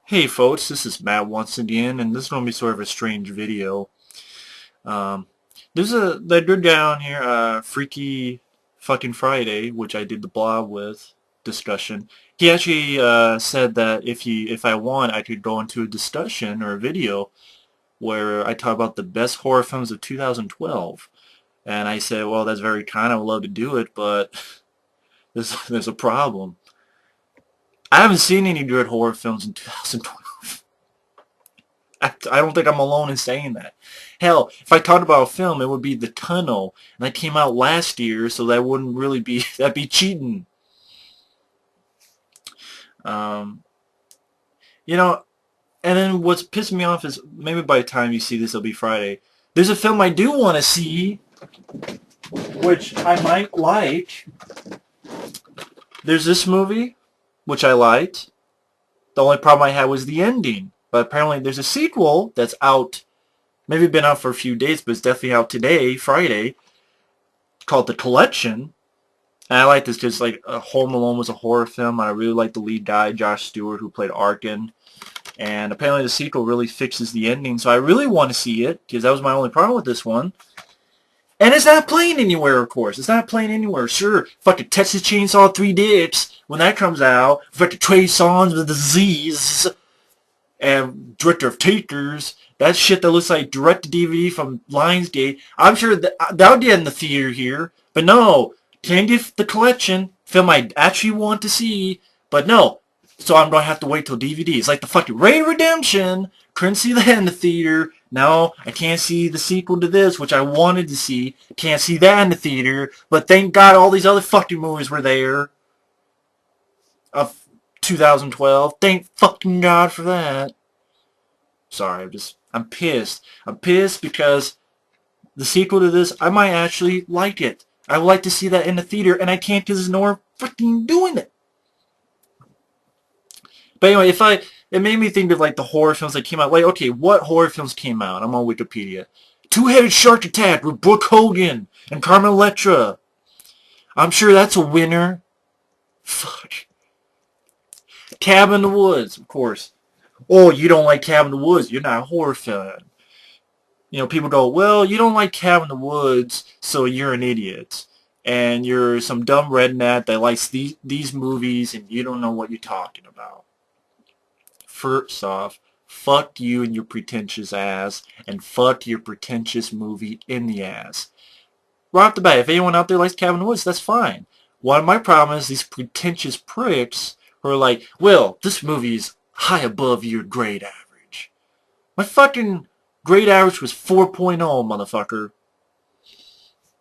Hey folks, this is Matt once again, and this is going to be sort of a strange video. Um, they did down here, Freaky fucking Friday, which I did the blog with, discussion. He actually said that if I want, I could go into a discussion or a video where I talk about the best horror films of 2012. And I said, well, that's very kind, I would love to do it, but there's a problem. I haven't seen any good horror films in 2012. I don't think I'm alone in saying that. Hell, if I talked about a film, it would be The Tunnel, and that came out last year, so that wouldn't really be, that'd be cheating. Um, you know, and then what's pissing me off is, maybe by the time you see this, it'll be Friday. There's a film I do want to see, which I might like. There's this movie, which I liked. The only problem I had was the ending. But apparently there's a sequel that's out. Maybe been out for a few days, but it's definitely out today, Friday, called The Collection. And I like this because, like, Home Alone was a horror film, and I really like the lead guy, Josh Stewart, who played Arkin. And apparently the sequel really fixes the ending, so I really want to see it, because that was my only problem with this one. And it's not playing anywhere, of course. It's not playing anywhere. Sure, fucking Texas Chainsaw 3 Dicks, when that comes out, fucking Trey Songz with the Z's, and Director of Takers, that shit that looks like direct-to-DVD from Lionsgate. I'm sure that would get in the theater here, but no, can't get The Collection, film I actually want to see, but no. So I'm going to have to wait till DVD. It's like the fucking Ray Redemption. Couldn't see that in the theater. Now I can't see the sequel to this, which I wanted to see. Can't see that in the theater. But thank God all these other fucking movies were there. Of 2012. Thank fucking God for that. Sorry, I'm pissed. I'm pissed because the sequel to this, I might actually like it. I would like to see that in the theater, and I can't because there's no one freaking doing it. But anyway, it made me think of like the horror films that came out. Like, okay, what horror films came out? I'm on Wikipedia. Two-Headed Shark Attack with Brooke Hogan and Carmen Electra. I'm sure that's a winner. Fuck. Cabin in the Woods, of course. Oh, you don't like Cabin in the Woods. You're not a horror fan. You know, people go, well, you don't like Cabin in the Woods, so you're an idiot. And you're some dumb redneck that likes these movies, and you don't know what you're talking about. First off, fuck you and your pretentious ass, and fuck your pretentious movie in the ass. Right off the bat, if anyone out there likes Cabin in the Woods, that's fine. One of my problems is these pretentious pricks who are like, well, this movie's high above your grade average. My fucking grade average was 4.0, motherfucker.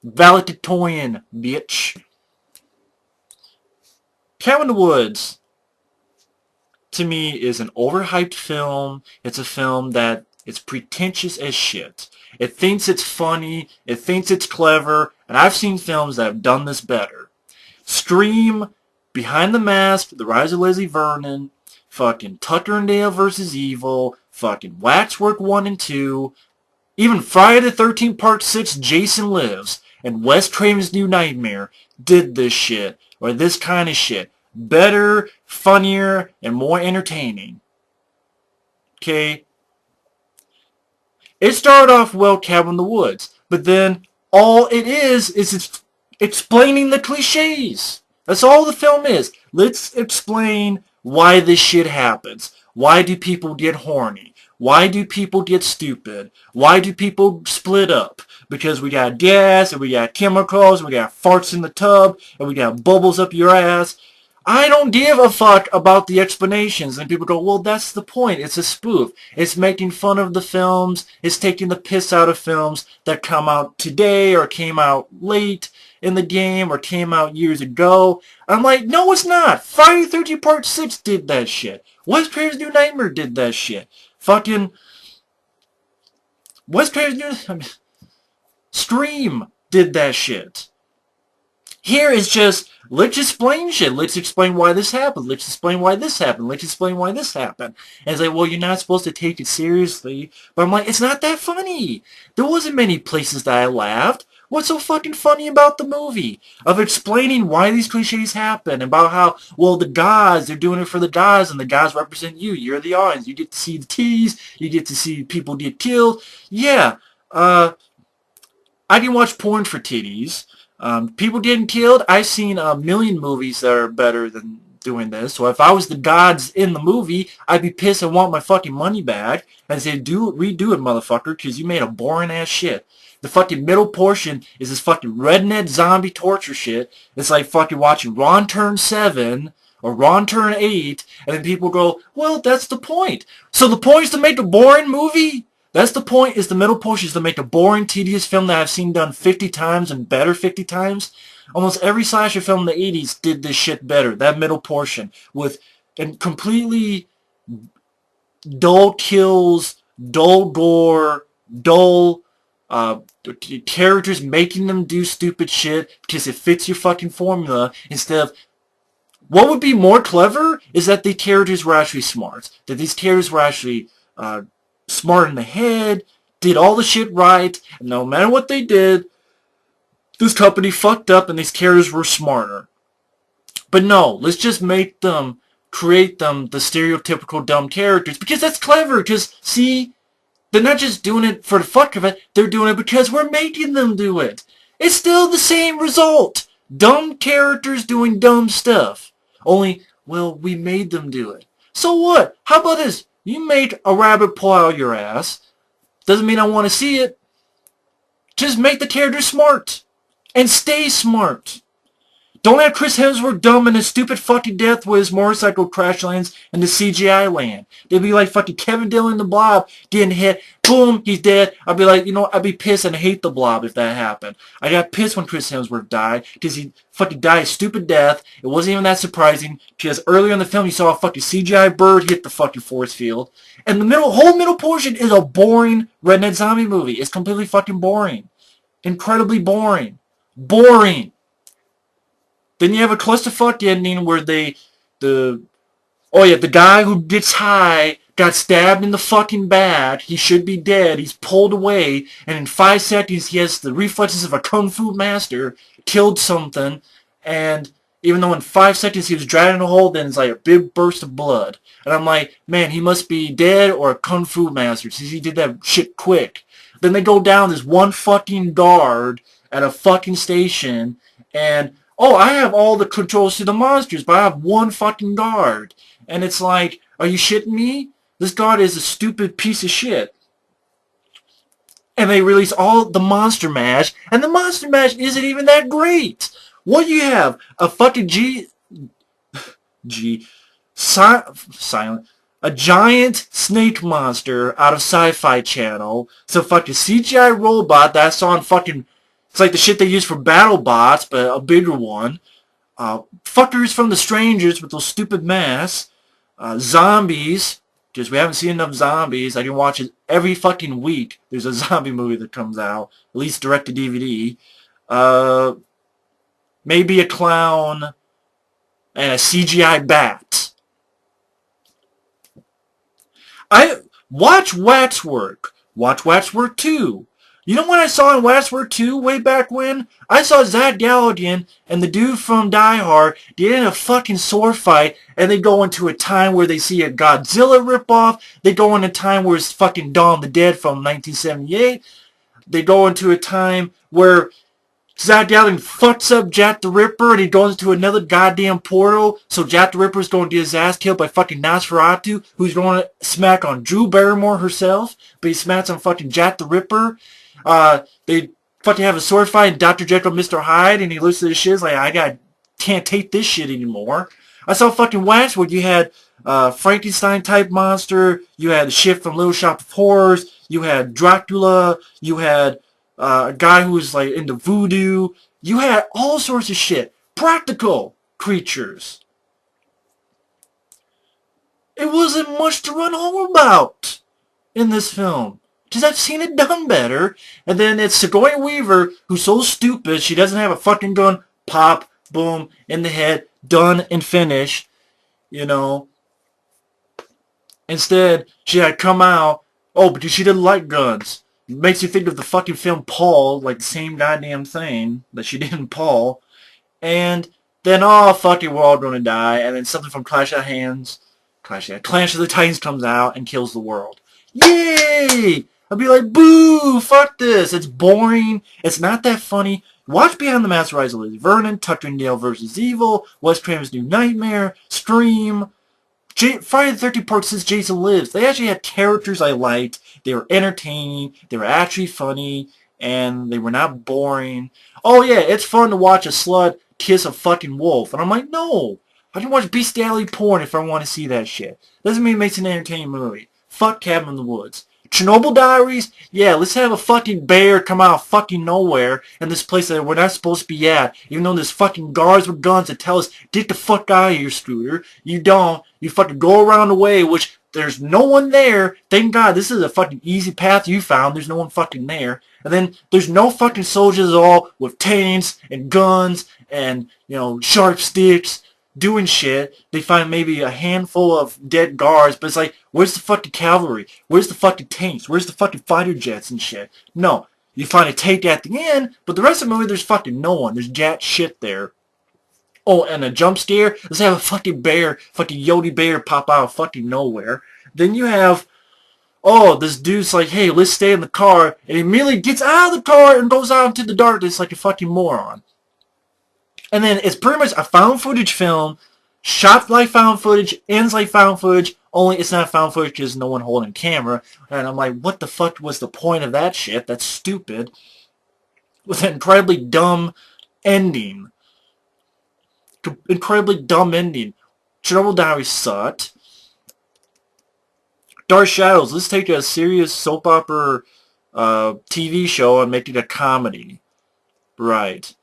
Valedictorian, bitch. Cabin in the Woods, to me, is an overhyped film. It's a film that it's pretentious as shit. It thinks it's funny. It thinks it's clever. And I've seen films that have done this better. Scream, Behind the Mask, The Rise of Leslie Vernon, fucking Tucker and Dale vs. Evil, fucking Waxwork 1 and 2, even Friday the 13th Part 6, Jason Lives, and Wes Craven's New Nightmare did this shit, or this kind of shit. Better, funnier, and more entertaining. Okay? It started off well, Cabin in the Woods, but then all it is it's explaining the cliches. That's all the film is. Let's explain why this shit happens. Why do people get horny? Why do people get stupid? Why do people split up? Because we got gas, and we got chemicals, and we got farts in the tub, and we got bubbles up your ass. I don't give a fuck about the explanations. And people go, well, that's the point. It's a spoof. It's making fun of the films. It's taking the piss out of films that come out today or came out late in the game or came out years ago. I'm like, no, it's not. Friday the 13th Part 6 did that shit. Wes Craven's New Nightmare did that shit. Fucking Wes Craven's New... Scream did that shit. Here it's just, let's explain shit. Let's explain why this happened. Let's explain why this happened. Let's explain why this happened. And it's like, well, you're not supposed to take it seriously. But I'm like, it's not that funny. There wasn't many places that I laughed. What's so fucking funny about the movie? Of explaining why these cliches happen, about how, well, the gods, they're doing it for the gods, and the gods represent you. You're the audience. You get to see the titties. You get to see people get killed. Yeah, uh, I can watch porn for titties. People getting killed. I've seen a million movies that are better than doing this. So if I was the gods in the movie, I'd be pissed and want my fucking money back and say, redo it, motherfucker, because you made a boring ass shit. The fucking middle portion is this fucking redneck zombie torture shit. It's like fucking watching Ron Turn 7 or Ron Turn 8, and then people go, well, that's the point. So the point is to make a boring movie? That's the point, is the middle portion is to make a boring, tedious film that I've seen done 50 times and better 50 times. Almost every slasher film in the 80s did this shit better. That middle portion with and completely dull kills, dull gore, dull characters making them do stupid shit because it fits your fucking formula instead of what would be more clever is that the characters were actually smart. That these characters were actually smart in the head, did all the shit right, and no matter what they did, this company fucked up and these characters were smarter. But no, let's just make them, create them the stereotypical dumb characters, because that's clever, because, see, they're not just doing it for the fuck of it, they're doing it because we're making them do it. It's still the same result. Dumb characters doing dumb stuff. Only, well, we made them do it. So what? How about this? You make a rabbit pull out your ass. Doesn't mean I want to see it. Just make the character smart. And stay smart. Don't have Chris Hemsworth dumb in his stupid fucking death with his motorcycle crash lands in the CGI land. They'd be like fucking Kevin Dillon in the Blob getting hit. Boom, he's dead. I'd be like, I'd be pissed and hate the Blob if that happened. I got pissed when Chris Hemsworth died because he fucking died a stupid death. It wasn't even that surprising because earlier in the film you saw a fucking CGI bird hit the fucking force field. And the whole middle portion is a boring redneck zombie movie. It's completely fucking boring. Incredibly boring. Boring. Then you have a clusterfuck ending where the guy who gets high got stabbed in the fucking back. He should be dead. He's pulled away, and in 5 seconds he has the reflexes of a kung fu master, killed something, and even though in 5 seconds he was dragged in a hole, then it's like a big burst of blood. And I'm like, man, he must be dead or a kung fu master since he did that shit quick. Then they go down this one fucking guard at a fucking station, and oh, I have all the controls to the monsters, but I have one fucking guard. And it's like, are you shitting me? This guard is a stupid piece of shit. And they release all the Monster Mash, and the Monster Mash isn't even that great. What you have? A fucking silent. A giant snake monster out of Sci-Fi Channel. It's a fucking CGI robot that I saw in fucking... It's like the shit they use for battle bots, but a bigger one. Fuckers from The Strangers with those stupid masks. Zombies, because we haven't seen enough zombies. I can watch it every fucking week. There's a zombie movie that comes out, at least direct to DVD. Maybe a clown and a CGI bat. I watch Waxwork. Watch Waxwork 2. You know what I saw in Westworld 2 way back when? I saw Zach Galligan and the dude from Die Hard get in a fucking sword fight, and they go into a time where they see a Godzilla ripoff. They go into a time where it's fucking Dawn of the Dead from 1978. They go into a time where Zach Galligan fucks up Jack the Ripper and he goes into another goddamn portal. So Jack the Ripper's going to get his ass killed by fucking Nosferatu, who's going to smack on Drew Barrymore herself, but he smacks on fucking Jack the Ripper. They fucking have a sword fight and Dr. Jekyll and Mr. Hyde, and he looks at his shit like, can't take this shit anymore. I saw fucking Waxworld. You had Frankenstein type monster, you had the shit from Little Shop of Horrors, you had Dracula, you had a guy who was like into voodoo, you had all sorts of shit. Practical creatures. It wasn't much to run home about in this film. Because I've seen it done better. And then it's Sigourney Weaver, who's so stupid, she doesn't have a fucking gun. Pop, boom, in the head, done and finished. Instead, she had come out, oh, because she didn't like guns. Makes you think of the fucking film Paul, like the same goddamn thing that she did in Paul. And then, oh, fucking, we're all gonna die. And then something from Clash of the Titans comes out and kills the world. Yay! I'd be like, boo, fuck this. It's boring. It's not that funny. Watch Beyond the Masked Rise of Lady Vernon, Tucker and Dale vs. Evil, Wes Craven's New Nightmare, Scream, Friday the 13th Part 6 Jason Lives. They actually had characters I liked. They were entertaining. They were actually funny. And they were not boring. Oh yeah, it's fun to watch a slut kiss a fucking wolf. And I'm like, no. I can watch bestiality porn if I want to see that shit. Doesn't mean it makes an entertaining movie. Fuck Cabin in the Woods. Chernobyl Diaries? Yeah, let's have a fucking bear come out of fucking nowhere in this place that we're not supposed to be at. Even though there's fucking guards with guns that tell us, get the fuck out of here, Scooter. You don't. You fucking go around the way, which there's no one there. Thank God, this is a fucking easy path you found. There's no one fucking there. And then there's no fucking soldiers at all with tanks and guns and, sharp sticks doing shit. They find maybe a handful of dead guards, but it's like, where's the fucking cavalry? Where's the fucking tanks? Where's the fucking fighter jets and shit? No. You find a tank at the end, but the rest of the movie, there's fucking no one. There's jack shit there. Oh, and a jump scare? Let's have a fucking bear, fucking Yodi bear pop out of fucking nowhere. Then you have, this dude's like, hey, let's stay in the car, and he immediately gets out of the car and goes out into the darkness like a fucking moron. And then it's pretty much a found footage film, shot like found footage, ends like found footage, only it's not found footage because no one holding camera. And I'm like, what the fuck was the point of that shit? That's stupid. With an incredibly dumb ending. Incredibly dumb ending. Chernobyl Diaries sucked. Dark Shadows, let's take a serious soap opera TV show and make it a comedy. Right.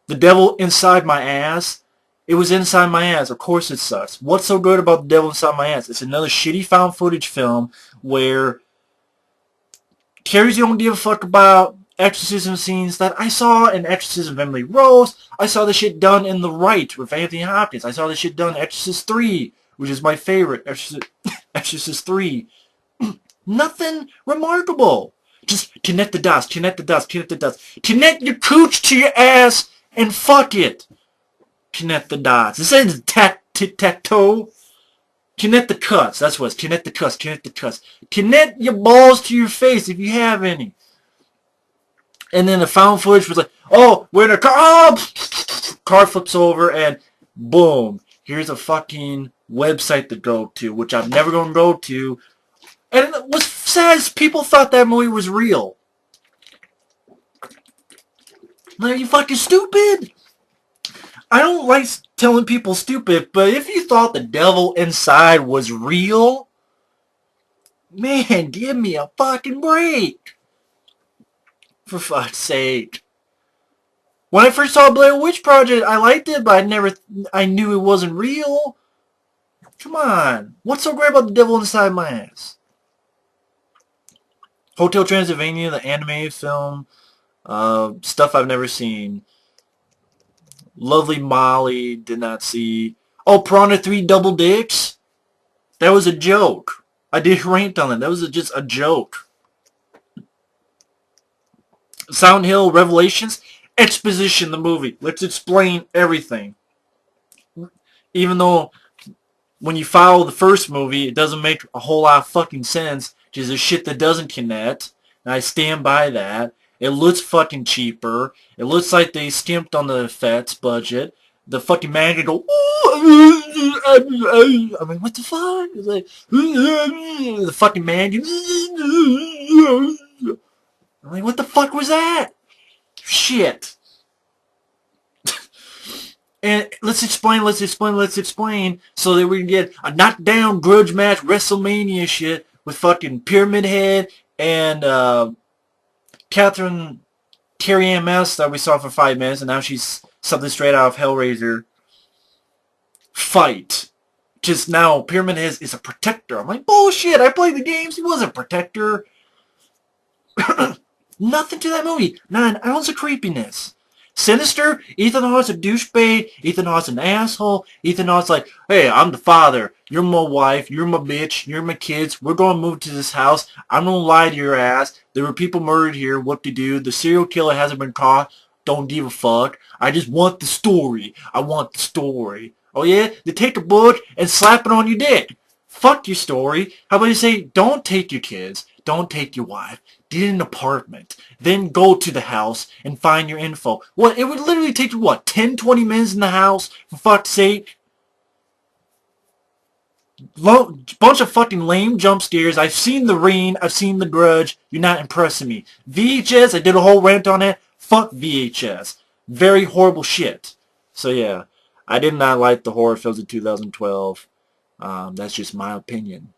The Devil Inside My Ass. It was inside my ass. Of course it sucks. What's so good about The Devil Inside My Ass? It's another shitty found footage film where characters you don't give a fuck about, exorcism scenes that I saw in Exorcism of Emily Rose. I saw the shit done in The Rite with Anthony Hopkins. I saw the shit done in Exorcist 3, which is my favorite. Exorcist 3. Nothing remarkable. Just connect the dots, connect the dots, connect the dots. Connect your cooch to your ass and fuck it. Connect the dots. This ain't tic-tac-toe. Connect the cuts. That's what it's. Connect the cuts. Connect the cuts. Connect your balls to your face if you have any. And then the found footage was like, oh, we're in a car. Oh! Car flips over and boom. Here's a fucking website to go to, which I'm never going to go to. And what's sad is people thought that movie was real. Now you fucking stupid. I don't like telling people stupid, but if you thought the devil inside was real, man, give me a fucking break. For fuck's sake. When I first saw Blair Witch Project, I liked it, but I knew it wasn't real. Come on. What's so great about the devil inside my ass? Hotel Transylvania, the animated film, stuff I've never seen. Lovely Molly, did not see. Oh, Piranha 3 Double Dicks? That was a joke. I did rant on it. That was just a joke. Silent Hill Revelations? Exposition the movie. Let's explain everything. Even though when you follow the first movie, it doesn't make a whole lot of fucking sense. Just the shit that doesn't connect. And I stand by that. It looks fucking cheaper. It looks like they skimped on the effects budget. The fucking man can go, I mean, what the fuck? It's like, the fucking man can, I'm like, what the fuck was that? Shit. And let's explain, so that we can get a knockdown grudge match WrestleMania shit with fucking Pyramid Head and Carrie Ann Moss that we saw for 5 minutes, and now she's something straight out of Hellraiser. Fight. Just now, Pyramid Head is a protector. I'm like, bullshit, I played the games, he wasn't a protector. Nothing to that movie. Not an ounce of creepiness. Sinister? Ethan Hawke's a douchebag. Ethan Hawke's an asshole. Ethan Hawke's like, hey, I'm the father. You're my wife. You're my bitch. You're my kids. We're going to move to this house. I'm going to lie to your ass. There were people murdered here. Whoop-de-doo. The serial killer hasn't been caught. Don't give a fuck. I just want the story. I want the story. Oh yeah? Then take the book and slap it on your dick. Fuck your story. How about you say, don't take your kids. Don't take your wife. Get an apartment. Then go to the house and find your info. What? It would literally take you, what, 10, 20 minutes in the house? For fuck's sake. Bunch of fucking lame jump scares. I've seen The Ring. I've seen The Grudge. You're not impressing me. VHS, I did a whole rant on it. Fuck VHS. Very horrible shit. So yeah, I did not like the horror films of 2012. That's just my opinion.